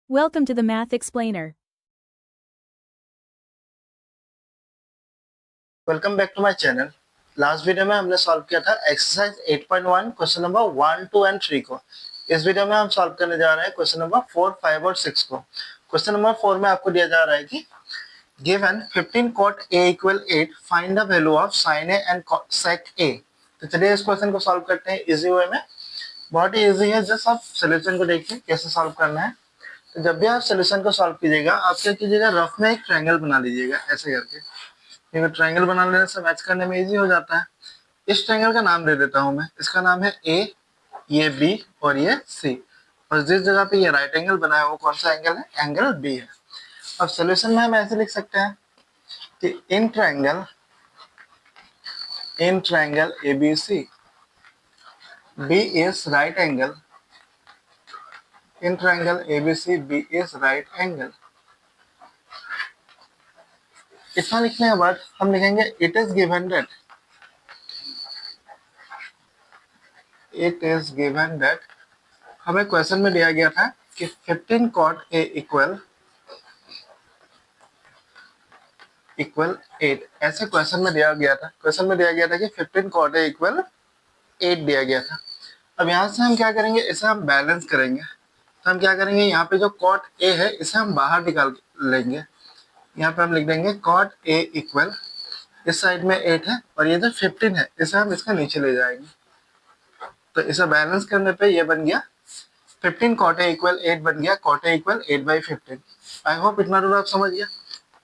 Welcome to the Math Explainer. Welcome back to my channel. Last video में हमने solve किया था exercise 8.1 question number 1, 2 and 3 को। इस वीडियो में हम सॉल्व करने जा रहे हैं क्वेश्चन नंबर 4, 5 और 6 को। क्वेश्चन नंबर 4 में आपको दिया जा रहा है कि given 15 cot a equal 8 find the value of sin a and sec a। तो चलिए इस क्वेश्चन को सॉल्व करते हैं इजी वे में। बहुत ही इजी है, जस्ट आप सोल्यूशन को देखिए कैसे सॉल्व करना है। तो जब भी आप सोल्यूशन को सॉल्व कीजिएगा आप क्या कीजिएगा, रफ में एक ट्रायंगल बना लीजिएगा ऐसे करके, क्योंकि ट्रायंगल बना लेने से मैच करने में इजी हो जाता है। इस ट्रायंगल का नाम दे देता हूं मैं, इसका नाम है ए, ये बी और ये सी। और जिस जगह पे ये राइट एंगल बना है वो कौन सा एंगल है? एंगल बी है। अब सोल्यूशन में हम ऐसे लिख सकते हैं कि in triangle A B C B is right angle, in triangle A B C B is right angle. इतना लिखने के बाद हम लिखेंगे इट इज गिवन दैट हमें क्वेश्चन में दिया गया था कि 15 cot a इक्वल 8। ऐसे क्वेश्चन में दिया गया था कि 15 cot a इक्वल 8 दिया गया था। अब यहाँ से हम क्या करेंगे, इसे हम बैलेंस करेंगे। तो हम क्या करेंगे, यहाँ पे जो cot a है इसे हम बाहर निकाल लेंगे। यहाँ पे हम लिख देंगे cot a इक्वल, इस साइड में 8 है और ये जो 15 है इसे हम इसका नीचे ले जाएंगे। तो इसे बैलेंस करने पे ये बन गया 15 cot a इक्वल 8 बन गया cot a equal 8/15। I hope इतना रूल आप समझ गया।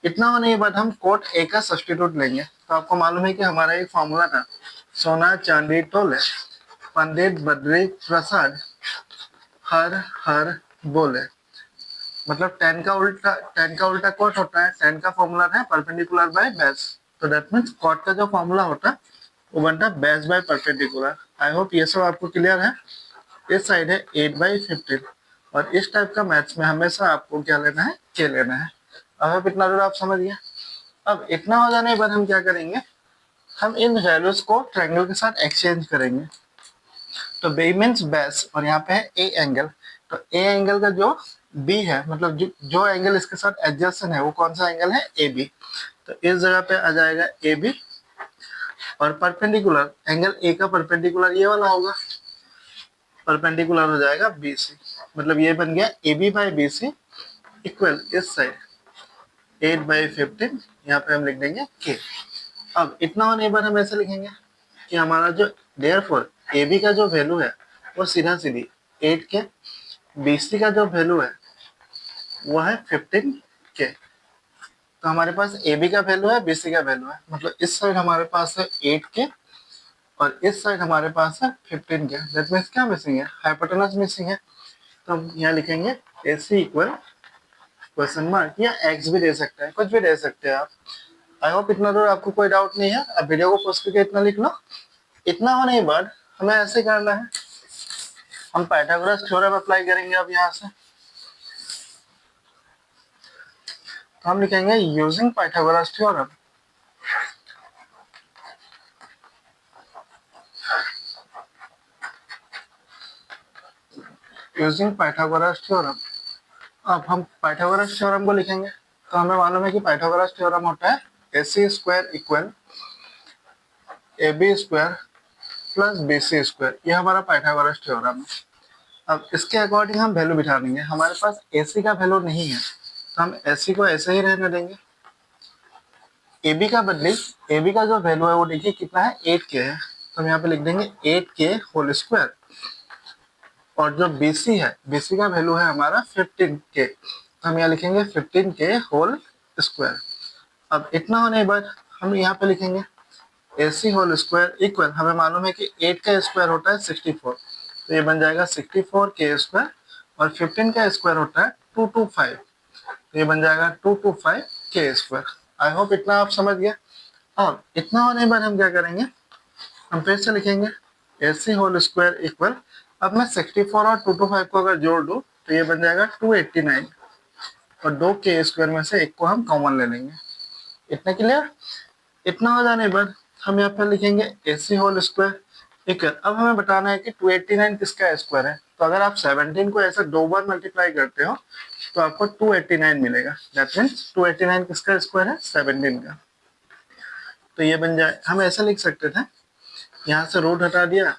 इतना होने के बाद हम cot a का सब्स्टिट्यूट लेंगे। तो आपको मालूम है कि हमारा एक फॉर्मूला था, सोना चांदी तोले, पंडित बद्री प्रसाद, हर हर बोले। मतलब 10 का उल्टा cot होता है। 10 का फॉर्मूला है परपेंडिकुलर बाय बेस। तो दैट मींस cot का जो फॉर्मूला होता है वो बनता है base by perpendicular. I hope ये सब आपको क्लियर है। इस साइड है 8/15 और इस टाइप का मैथ्स में हमेशा आपको क्या लेना है, के लेना है। अब इतना जरूर आप समझ गए। अब इतना हो जाने के बाद हम क्या करेंगे, हम इन वैल्यूज को ट्रायंगल के साथ एक्सचेंज करेंगे। तो बी मीन्स बेस और यहाँ पे है ए एंगल। तो ए एंगल का जो बी है, मतलब जो एंगल इसके साथ एडजस्टेंट है वो कौन सा एंगल है? A B. तो इस जगह पे आ जाएगा ए बी और परपेंडिकुलर एंगल ए का परपेंडिकुलर ये वाला होगा, परपेंडिकुलर हो जाएगा बी सी। मतलब ये बन गया A B by B C equal इस साइड 8/15। यहाँ पे हम लिख देंगे के। अब इतना होने के बाद हम ऐसे लिखेंगे कि हमारा जो देयरफॉर ए बी का जो वैल्यू है वो सीधा सीधी 8 के, बी सी का जो वैल्यू है वो है 15 के। तो हमारे पास ए बी का वैल्यू है, बी सी का वैल्यू है। मतलब इस साइड हमारे पास है 8 के और इस साइड हमारे पास है 15 के। दैट मीन्स क्या मिसिंग है? हाइपोटेनस मिसिंग है। तो हम यहाँ लिखेंगे ए सी इक्वल क्वेश्चन मार्क, या एक्स भी दे सकते हैं, कुछ भी दे सकते हैं आप। आई होप इतना तो आपको कोई डाउट नहीं है। अब वीडियो को पॉज करके इतना लिख लो। इतना होने के बाद हमें ऐसे करना है, हम पाइथागोरस थ्योरम अप्लाई करेंगे। अब यहाँ से तो हम लिखेंगे using Pythagoras theorem. Using Pythagoras theorem. अब हम पाइथागोरस थ्योरम को लिखेंगे। तो हमें मालूम है कि पाइथागोरस थ्योरम होता है A C square equal A B square plus B C square. ये हमारा पाइथागोरस थ्योरम है। अब इसके अकॉर्डिंग हम वैल्यू बिठा देंगे। हमारे पास ए सी का वैल्यू नहीं है तो हम ए सी को ऐसे ही रहने देंगे। ए बी का बदले ए बी का जो वैल्यू है वो देखिए कितना है, 8 के है। तो हम यहाँ पे लिख देंगे 8 के होल स्क्वायर। और जो बी सी है, बी सी का वैल्यू है हमारा 15 के। तो हम यहाँ लिखेंगे 15 के होल स्क्वायर। अब इतना होने के बाद हम यहाँ पे लिखेंगे ए सी होल स्क्वायर इक्वल, हमें मालूम है कि 8 का स्क्वायर होता है 64। तो ये बन जाएगा 64 के स्क्वायर और 15 का स्क्वायर होता है 225। तो ये बन जाएगा 225 के स्क्वायर। आई होप इतना आप समझ गए। अब इतना होने के बाद हम क्या करेंगे, हम फिर से लिखेंगे ए सी होल स्क्वायर इक्वल, अब मैं 64 और 225 को अगर जोड़ दूं तो ये बन जाएगा 289 और 2 के स्क्वायर में से एक को हम कॉमन ले लेंगे। इतना क्लियर। इतना हो जाने के बाद हम यहाँ पर लिखेंगे ए सी होल स्क्वायर इक्वल, अब हमें बताना है कि 289 किसका स्क्वायर है। तो अगर आप 17 को ऐसे 2 बार मल्टीप्लाई करते हो तो आपको 289 मिलेगा। दैट मीन्स 289 किसका स्क्वायर है? 17 का। तो ये बन जाए, हम ऐसा लिख सकते थे, यहाँ से रूट हटा दिया,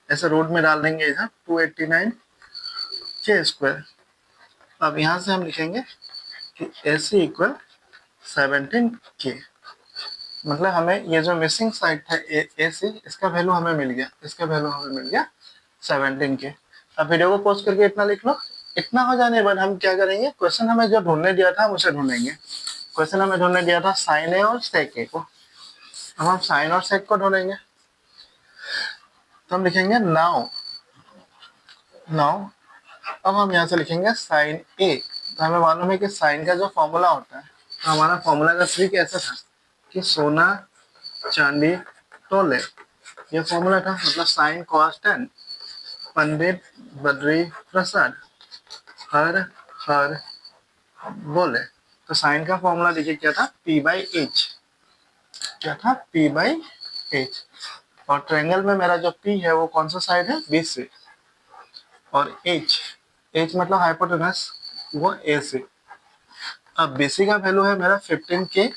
ऐसे रूट में डाल देंगे इधर 289 के स्क्वायर। अब यहाँ से हम लिखेंगे कि AC इक्वल 17 के, मतलब हमें ये जो मिसिंग साइड था AC, इसका वैल्यू हमें मिल गया, इसका वैल्यू हमें मिल गया 17 के। अब वीडियो को पॉज करके इतना लिख लो। इतना हो जाने के बाद हम क्या करेंगे, क्वेश्चन हमें जो ढूंढने दिया था हम उसे ढूंढेंगे। क्वेश्चन हमें ढूंढने दिया था साइन ए और सेक ए को, अब हम साइन और सेक को ढूंढेंगे। तो हम लिखेंगे नाउ, अब हम यहाँ से लिखेंगे साइन ए। तो हमें मालूम है कि साइन का जो फॉर्मूला होता है, तो हमारा फॉर्मूला का ट्रिक ऐसा था कि सोना चांदी तोले, ये फॉर्मूला था। मतलब sine cos tan, Pandit Badri Prasad, हर हर बोले। तो साइन का फॉर्मूला देखिए क्या था, P/H। क्या था? P/H। और ट्रायंगल में मेरा जो P है वो कौन सा साइड है? BC। और H मतलब हाइपोटेनस, वो AC। अब BC का वैल्यू है मेरा 15 के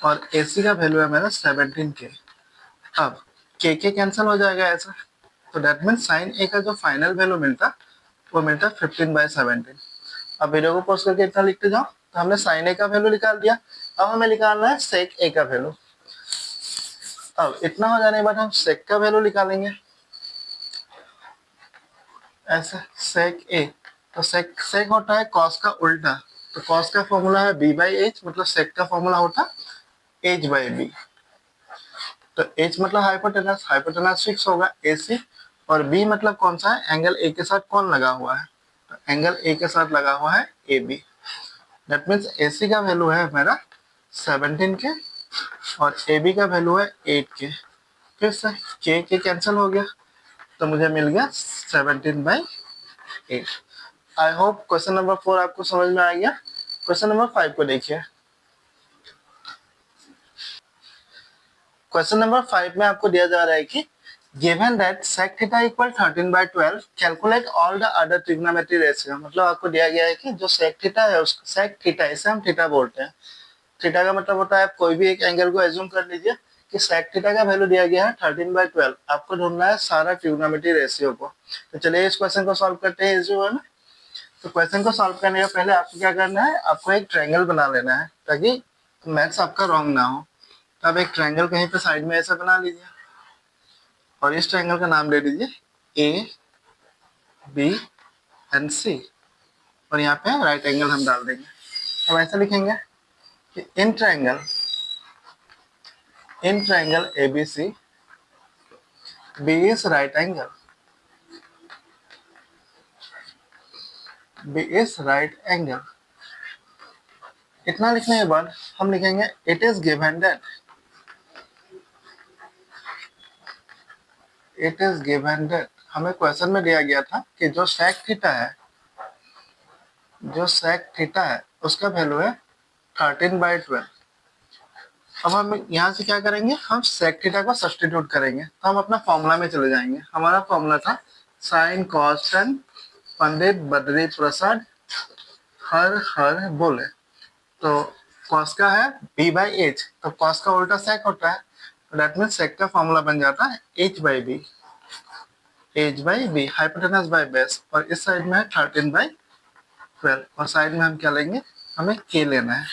और AC का वैल्यू है मेरा 17 के। अब के कैंसिल हो जाएगा ऐसा, तो दैट मीन्स साइन ए का जो फाइनल वैल्यू मिलता वो मिलता 15/17। अब वीडियो को पॉज करके इतना लिखते जाओ। तो हमने साइन ए का वैल्यू निकाल दिया, अब हमें निकालना है सेक ए का वैल्यू। अब इतना हो जाने के बाद हम सेक का वैल्यू निकालेंगे ऐसे, सेक ए। तो सेक होता है कॉस का उल्टा, तो कॉस का फॉर्मूला है B/H, मतलब सेक का फॉर्मूला होता H/B। तो H मतलब हाइपोटेनस, हाइपोटेनस फिक्स होगा AC, और B मतलब कौन सा है? एंगल A के साथ कौन लगा हुआ है? तो एंगल A के साथ लगा हुआ है AB। दैट मीन्स AC का वैल्यू है मेरा 17 के और AB का वैल्यू है 8 के। फिर से के कैंसिल हो गया, तो मुझे मिल गया 17/8। आई होप क्वेश्चन नंबर 4 आपको समझ में आ गया। क्वेश्चन नंबर 5 को देखिए। क्वेश्चन नंबर 5 में आपको दिया जा रहा है कि given that sec theta equal 13/12 calculate all the other trigonometry ratio। मतलब आपको दिया गया है कि जो sec theta है, उस sec theta, इसे हम थीटा बोलते हैं। थीटा का मतलब होता है, आप कोई भी एक एंगल को एज्यूम कर लीजिए कि sec थीटा का वैल्यू दिया गया है 13/12। आपको ढूंढना है सारा ट्रिग्नोमेट्री रेशियो को। तो चलिए इस क्वेश्चन को सॉल्व करते हैं इजी वे में। तो क्वेश्चन को सॉल्व करने के पहले आपको क्या करना है, आपको एक ट्रायंगल बना लेना है ताकि मैथ्स आपका रॉन्ग ना हो। तो आप एक ट्रायंगल कहीं पे साइड में ऐसा बना लीजिए और इस ट्रायंगल का नाम दे दीजिए ABC, और यहाँ पे राइट एंगल हम डाल देंगे। अब ऐसा लिखेंगे कि in triangle ABC B is right angle, B is right angle। इतना लिखने के बाद हम लिखेंगे it is given that हमें क्वेश्चन में दिया गया था कि जो sec थीटा है उसका वैल्यू है 13/12। अब हम यहाँ से क्या करेंगे, हम sec थीटा को सब्स्टिट्यूट करेंगे। तो हम अपना फॉर्मूला में चले जाएंगे। हमारा फॉर्मूला था sine cos tan, Pandit Badri Prasad, हर बोले। तो कॉस का है B/H, तो कॉस का उल्टा sec होता है, तो दैट मीन्स sec का फॉर्मूला बन जाता है H/B, हाइपोटेनस बाय बेस। और इस साइड में है 13/12 और साइड में हम क्या लेंगे, हमें K लेना है।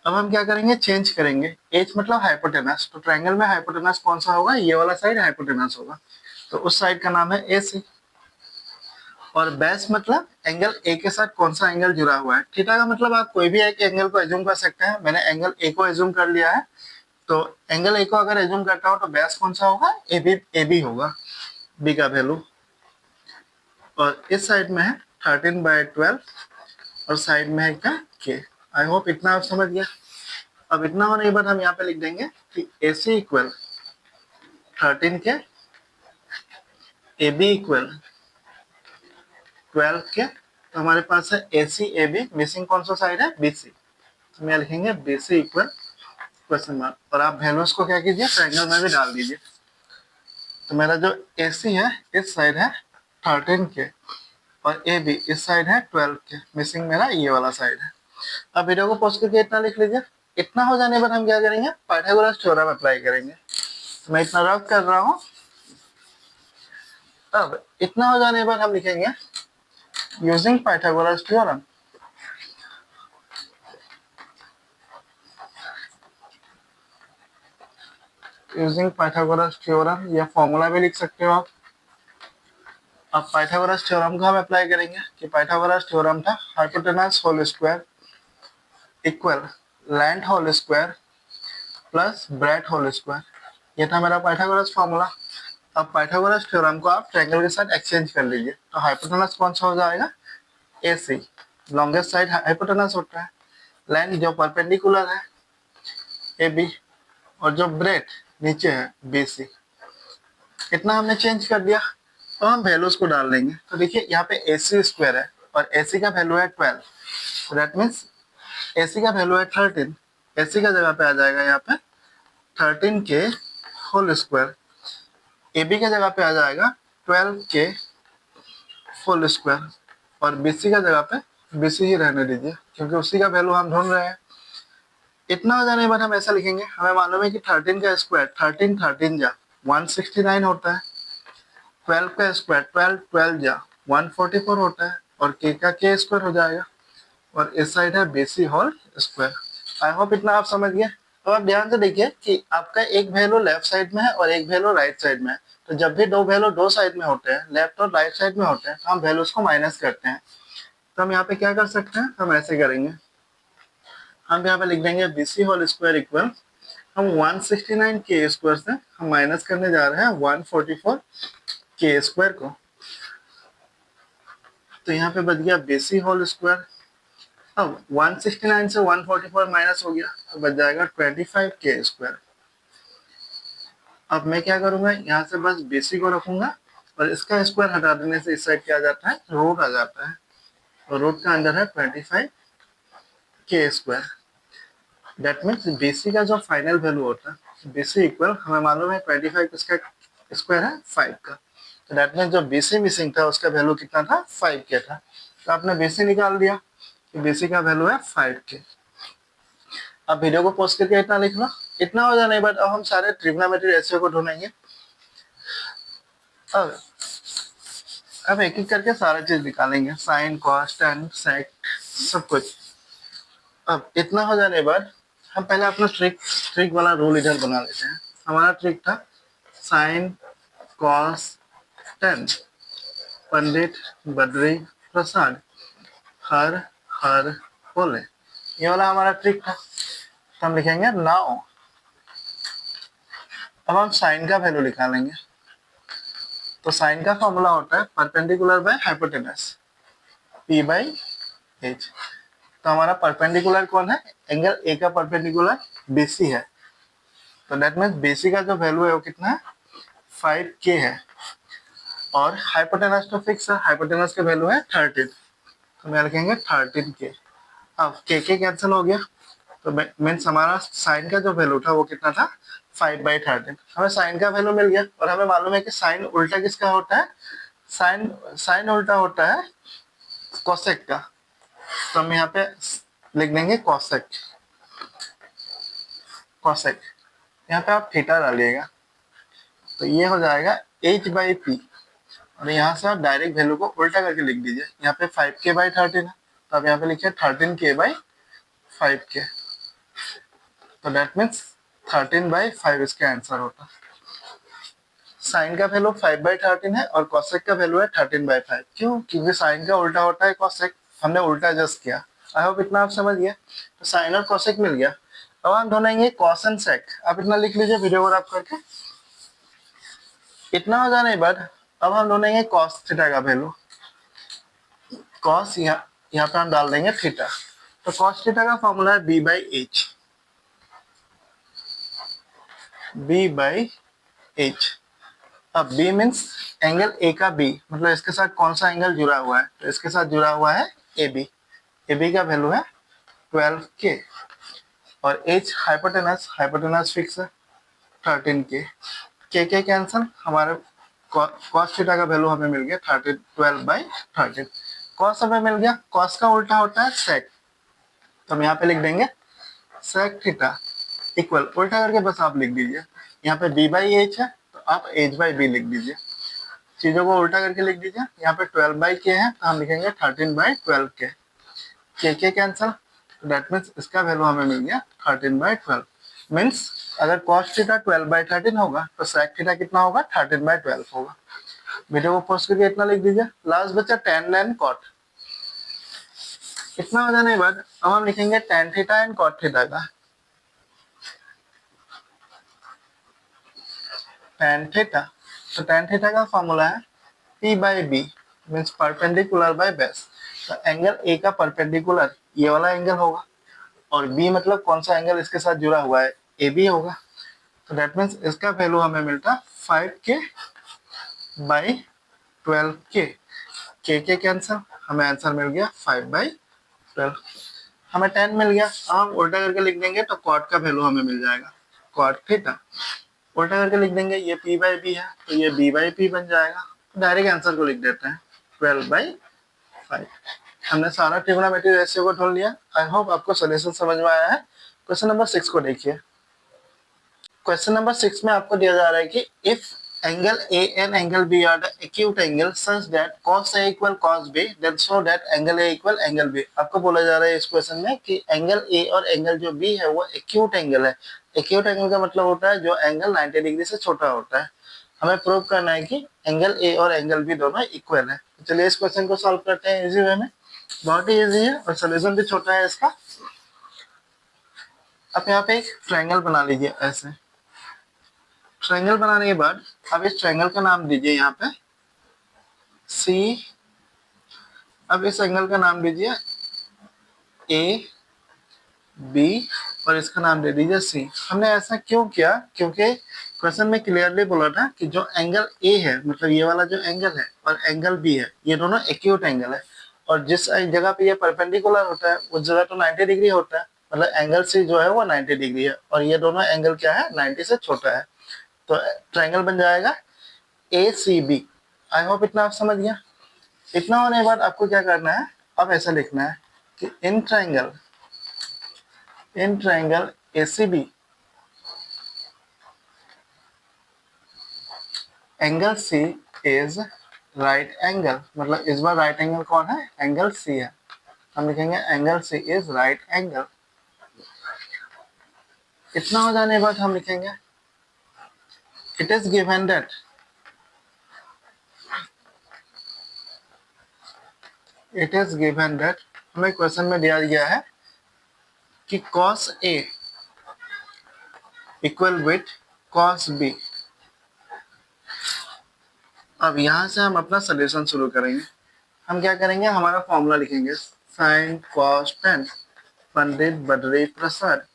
अब हम क्या करेंगे, चेंज करेंगे। H मतलब हाइपोटेनस, तो ट्रायंगल में हाइपोटेनस कौन सा होगा, ये वाला साइड हाइपोटेनस होगा, तो उस साइड का नाम है AC। और बेस मतलब एंगल A के साथ कौन सा एंगल जुड़ा हुआ है। थीटा का मतलब आप कोई भी एक एंगल को एज्यूम कर सकते हैं। मैंने एंगल A को एज्यूम कर लिया है, तो एंगल A को अगर एज्यूम करता हूं तो बेस कौन सा होगा, AB होगा, B का वैल्यू। और इस साइड में है 13/12 और साइड में है क्या, K। आई होप इतना आप समझ गया। अब इतना होने के बाद हम यहाँ पे लिख देंगे कि AC इक्वल 13 के, AB इक्वल 12 के। तो हमारे पास है AC AB, मिसिंग कौन सा साइड है, BC। तो मैं लिखेंगे BC इक्वल क्वेश्चन मार्क, और आप वैल्यूज को क्या कीजिए, ट्रायंगल में भी डाल दीजिए। तो मेरा जो AC है इस साइड है 13 के, और ए बी इस साइड है 12 के, मिसिंग मेरा ये वाला साइड है। अब वीडियो को पॉज करके इतना लिख लीजिए। इतना हो जाने पर हम क्या करेंगे, पाइथागोरस थ्योरम अप्लाई करेंगे। तो मैं इतना रफ कर रहा हूँ। अब इतना हो जाने पर हम लिखेंगे using Pythagoras theorem. Using Pythagoras theorem, या फॉर्मूला भी लिख सकते हो आप। अब पाइथागोरस थ्योरम को हम अप्लाई करेंगे कि पाइथागोरस थ्योरम था hypotenuse whole square equal length whole square plus breadth whole square. ये था मेरा पाइथागोरस फॉर्मूला। अब पाइथागोरस थ्योरम को आप ट्रायंगल के साथ एक्सचेंज कर लीजिए। तो हाइपोटेनस कौन सा हो जाएगा, AC, लॉन्गेस्ट साइड हाइपोटेनस होता है। लेंथ जो परपेंडिकुलर है AB, और जो ब्रेथ नीचे है BC। इतना हमने चेंज कर दिया। तो हम वैल्यूज को डाल देंगे। तो देखिए यहाँ पे AC स्क्वायर है और AC का वैल्यू है 12, तो दैट मीन्स AC का वैल्यू है 13। AC का जगह पे आ जाएगा यहाँ पे 13 के होल स्क्वायर। AB का जगह पे आ जाएगा 12 के होल स्क्वायर, और BC का जगह पे BC ही रहने दीजिए क्योंकि उसी का वैल्यू हम ढूंढ रहे हैं। इतना हो जाने के बाद हम ऐसा लिखेंगे, हमें मालूम है कि 13 का स्क्वायर 13 जा 169 होता है, 12 का स्क्वायर 12 जा 144 होता है, और k का k स्क्वायर हो जाएगा, और इस साइड है BC whole square. I hope इतना आप समझ गए। अब आप ध्यान से देखिए कि आपका एक वैल्यू लेफ्ट साइड में है और एक वैल्यू राइट साइड में है। तो जब भी दो वैल्यू दो साइड में होते हैं, लेफ्ट और राइट साइड में होते हैं, तो हम वैल्यूज को माइनस करते हैं। तो हम यहाँ पे क्या कर सकते हैं, हम ऐसे करेंगे, हम यहाँ पे लिख देंगे BC होल स्क्वायर इक्वल, हम 169 के स्क्वायर से हम माइनस करने जा रहे हैं 144 के स्क्वायर को। तो यहाँ पे बच गया BC होल स्क्वायर। अब 169 से 144 माइनस हो गया तो बच जाएगा 25 के स्क्वायर। अब मैं क्या करूंगा, यहाँ से बस BC को रखूंगा और इसका स्क्वायर हटा देने से इस साइड क्या आ जाता है, रूट आ जाता है, और रूट का अंदर है 25 के स्क्वायर। दैट मीन्स BC का जो फाइनल वैल्यू होता है, BC इक्वल हमें मालूम है 25 किसका स्क्वायर है, 5 का। तो दैट मीन्स जो BC मिसिंग था उसका वैल्यू कितना था, 5 के था। तो आपने BC निकाल दिया कि BC का वैल्यू है 5 के। अब वीडियो को पॉज करके इतना लिख लो। इतना हो जाने के बाद अब हम सारे ट्रिग्नोमेट्री रेशियो को ढूंढेंगे। अब एक एक करके सारा चीज निकालेंगे, साइन कॉस टेन सेक सब कुछ। अब इतना हो जाने के बाद हम पहले अपना ट्रिक वाला रूल इधर बना लेते हैं। हमारा ट्रिक था sine cos tan, Pandit Badri Prasad हर हर बोले, ये वाला हमारा ट्रिक था। तो हम लिखेंगे नाउ। अब हम साइन का वैल्यू निकालेंगे। तो साइन का फॉर्मूला होता है perpendicular by hypotenuse, P by H। तो हमारा परपेंडिकुलर कौन है, एंगल A का परपेंडिकुलर BC है। तो दैट मीन्स BC का जो वैल्यू है वो कितना है, 5K है, और हाइपोटेनस तो फिक्स है, हाइपोटेनस का वैल्यू है 13। तो मैं लिखेंगे 13K। अब K कैंसिल हो गया, तो मीन्स हमारा साइन का जो वैल्यू था वो कितना था, 5/13। हमें साइन का वैल्यू मिल गया, और हमें मालूम है कि साइन उल्टा किसका होता है, साइन उल्टा होता है कोसेक का। तो हम यहाँ पे लिख देंगे कोसेक। कोसेक यहाँ पे आप थीटा डालिएगा, तो ये हो जाएगा H/P, और यहाँ से आप डायरेक्ट वैल्यू को उल्टा करके लिख दीजिए। यहाँ पे 5K/13 है, तो आप यहाँ पे लिखिए 13K/5K। तो दैट मीन्स 13/5 इसका आंसर होता है। साइन का वैल्यू 5/13 है और कोसेक का वैल्यू है 13/5। क्यों, क्योंकि साइन का उल्टा होता है कोसेक, हमने उल्टा जस्ट किया। आई होप इतना आप समझ गए। तो साइन और कोसेक मिल गया। अब हम ढूंढेंगे कॉस एंड सेक। आप इतना लिख लीजिए वीडियो को रब करके। इतना हो जाने के बाद अब हम ढूंढेंगे कॉस थीटा का वैल्यू। कॉस यहाँ पे हम डाल देंगे थीटा। तो कॉस थीटा का फॉर्मूला है B/H। B/H। अब B मीन्स एंगल A का B, मतलब इसके साथ कौन सा एंगल जुड़ा हुआ है, तो इसके साथ जुड़ा हुआ है AB। AB का वैल्यू है 12K, और H हाइपोटेनस फिक्स है 13K। K कैंसल, हमारे कॉस थीटा का वैल्यू हमें मिल गया 12/13। कॉस हमें मिल गया, कॉस का उल्टा होता है सेक, तो हम यहाँ पे लिख देंगे सेक थीटा इक्वल, उल्टा करके बस आप लिख दीजिए, यहाँ पे b/h है तो आप h/b लिख दीजिए, चीजों को उल्टा करके लिख दीजिए। यहाँ पे 12/k है तो हम लिखेंगे 13/12k, k cancel, that means इसका वैल्यू हमें मिल गया 13/12। मीन्स अगर cos थीटा 12/13 होगा तो sec थीटा कितना होगा 13/12 होगा। वीडियो को पॉज करके इतना लिख दीजिए। लास्ट बचा tan and cot, इतना हो जाने के बाद अब हम लिखेंगे tan theta and cot theta का। tan थीटा, तो tan थीटा का फॉर्मूला है p/b means perpendicular by base, तो एंगल a का परपेंडिकुलर ये वाला एंगल होगा, और b मतलब कौन सा एंगल इसके साथ जुड़ा हुआ है, AB होगा, तो दैट मीन्स इसका वैल्यू हमें मिलता 5k/12k, k कैंसल, हमें आंसर मिल गया 5/12। हमें 10 मिल गया, अब हम उल्टा करके लिख देंगे तो कॉट का वैल्यू हमें मिल जाएगा कॉट थीटा, उल्टा करके लिख देंगे, ये p/b है तो ये b/p बन जाएगा, डायरेक्ट आंसर को लिख देते हैं 12/5। हमने सारा ट्रिग्नोमेट्री रेशियो को ढूंढ लिया। आई होप आपको सॉल्यूशन समझ में आया है। क्वेश्चन नंबर 6 को देखिए। क्वेश्चन नंबर 6 में आपको दिया जा रहा है कि if angle A and angle B are the acute angle such that cos A equal cos B then show that angle A equal angle B। आपको बोला जा रहा है इस क्वेश्चन में कि एंगल A और एंगल जो B है वो एक्यूट एंगल है। एक्यूट एंगल का मतलब होता है जो एंगल 90 डिग्री से छोटा होता है। हमें प्रूव करना है कि एंगल A और एंगल B दोनों इक्वल है। तो चलिए इस क्वेश्चन को सॉल्व करते हैं इजी वे में। बहुत ही इजी है और सोल्यूशन भी छोटा है इसका। आप यहाँ पे एक ट्रायंगल बना लीजिए ऐसे। ट्रायंगल बनाने के बाद अब इस ट्रायंगल का नाम दीजिए यहाँ पे C। अब इस एंगल का नाम दीजिए A B और इसका नाम दे दीजिए C। हमने ऐसा क्यों किया, क्योंकि क्वेश्चन में क्लियरली बोला था कि जो एंगल A है मतलब ये वाला जो एंगल है और एंगल B है ये दोनों एक्यूट एंगल है, और जिस जगह पे ये परपेंडिकुलर होता है उस जगह तो 90 डिग्री होता है, मतलब एंगल C जो है वो 90 डिग्री है और ये दोनों एंगल क्या है 90 से छोटा है, तो ट्रायंगल बन जाएगा ACB। आई होप इतना आप समझ गया। इतना होने के बाद आपको क्या करना है, अब ऐसा लिखना है कि in triangle ACB angle C is right angle, मतलब इस बार राइट एंगल कौन है, एंगल C है। हम लिखेंगे angle C is right angle. इतना हो जाने के बाद हम लिखेंगे इट इज गिवन दैट हमें क्वेश्चन में दिया गया है कि cos A equal with cos B। अब यहाँ से हम अपना सोल्यूशन शुरू करेंगे। हम क्या करेंगे, हमारा फॉर्मूला लिखेंगे sin cos tan, Pandit Badri Prasad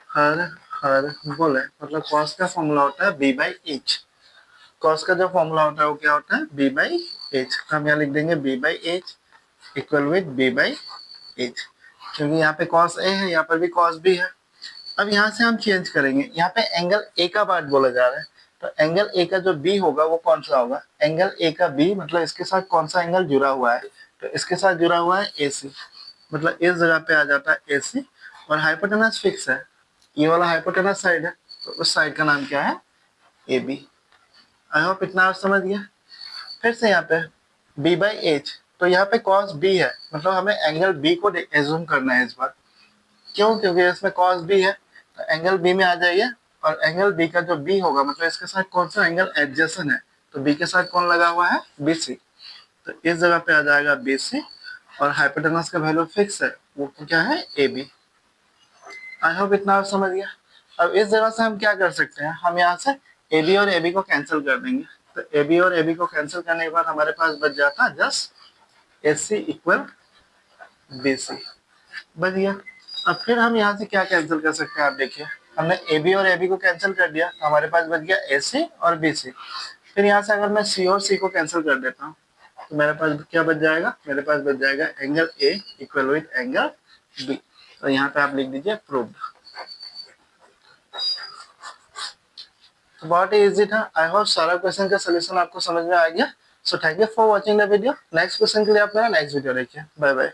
हर हर बोले, मतलब cos का फॉर्मूला होता है b/h। cos का जो फॉर्मूला होता है वो क्या होता है b/h। हम यहाँ लिख देंगे b/h इक्वल विथ b/h, क्योंकि यहाँ पे cos A है यहाँ पर भी cos B है। अब यहाँ से हम चेंज करेंगे, यहाँ पे एंगल A का पार्ट बोला जा रहा है, तो एंगल A का जो B होगा वो कौन सा होगा, एंगल A का B मतलब इसके साथ कौन सा एंगल जुड़ा हुआ है, तो इसके साथ जुड़ा हुआ है AC, मतलब इस जगह पे आ जाता है AC, और हाइपोटेनस फिक्स है, ये वाला हाइपोटेनस साइड है, तो उस साइड का नाम क्या है AB। आई होप इतना आप समझ गया। फिर से यहाँ पे b/h, तो यहाँ पे cos B है, मतलब हमें एंगल B को एज्यूम करना है इस बार। क्यों, क्योंकि इसमें cos B है, तो एंगल B में आ जाइए, और एंगल B का जो B होगा मतलब इसके साथ कौन सा एंगल एडजेसेंट है, तो B के साथ कौन लगा हुआ है BC, तो इस जगह पे आ जाएगा BC, और हाइपोटेनस का वैल्यू फिक्स है वो क्या है AB। आई होप इतना आप समझ गया। अब इस जगह से हम क्या कर सकते हैं, हम यहाँ से AB और AB को कैंसिल कर देंगे, तो AB और AB को कैंसिल करने के बाद हमारे पास बच जाता जस्ट AC इक्वल BC बच गया। अब फिर हम यहाँ से क्या कैंसिल कर सकते हैं, आप देखिए हमने AB और AB को कैंसिल कर दिया तो हमारे पास बच गया AC और BC। फिर यहाँ से अगर मैं C और C को कैंसिल कर देता हूँ तो मेरे पास क्या बच जाएगा, मेरे पास बच जाएगा angle A equal with angle B। तो यहाँ पे आप लिख दीजिए प्रूव्ड। तो बहुत ही इजी था। आई होप सारा क्वेश्चन का सोल्यूशन आपको समझ में आ गया। So thank you for watching the video. Next question के लिए आप मेरा नेक्स्ट वीडियो देखिए। Bye bye.